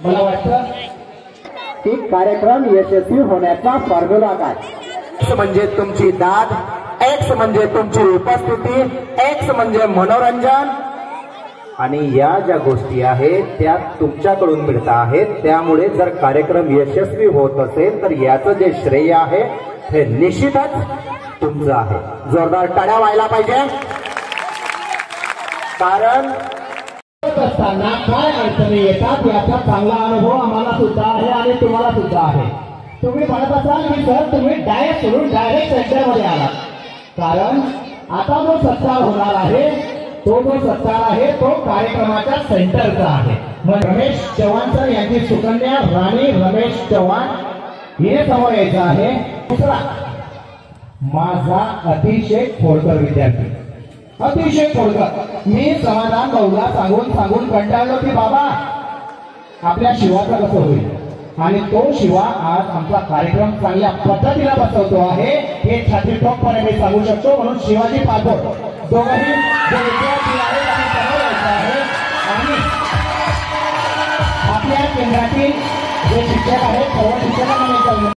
मला वाटतं की कार्यक्रम यशस्वी होण्याचा फॉर्म्युला काय? एक्स म्हणजे तुमची दाद, एक्स म्हणजे तुमची उपस्थिती, एक्स म्हणजे मनोरंजन, आणि या ज्या गोष्टी आहेत त्या तुमच्याकडून मिळत आहेत. त्यामुळे जर कार्यक्रम यशस्वी होत असेल तर याचं जे श्रेय आहे हे निश्चितच तुमचं आहे. जोरदार टाळ्या व्हायला पाहिजे. कारण असताना काय अडचणी येतात याचा चांगला अनुभव आम्हाला सुद्धा आहे आणि तुम्हाला सुद्धा आहे. तुम्ही म्हणत असाल की सर तुम्ही डायरेक्ट सोडून डायरेक्ट सेंटरमध्ये आला, कारण आता जो सत्कार होणार आहे तो जो सत्कार आहे तो कार्यक्रमाच्या सेंटरचा आहे. रमेश चव्हाण सर यांची सुकन्या राणी रमेश चव्हाण हिने समोर यायचं आहे. दुसरा माझा अतिशय खोडकर विद्यार्थी, अतिशय खोडकर. मी समाधान भाऊला सांगून सांगून कंटाळलो की बाबा आपल्या शिवाचं कसं होईल, आणि तो शिवा आज आमचा कार्यक्रम चांगल्या पद्धतीने बसवतो आहे हे छाती ठोकपणे मी सांगू शकतो. म्हणून शिवाजी पाठोड दोघंही जे विद्यार्थी आहेत आणि समोर यायचं आहे, आणि आपल्या केंद्रातील जे शिक्षक आहेत सर्व शिक्षकांना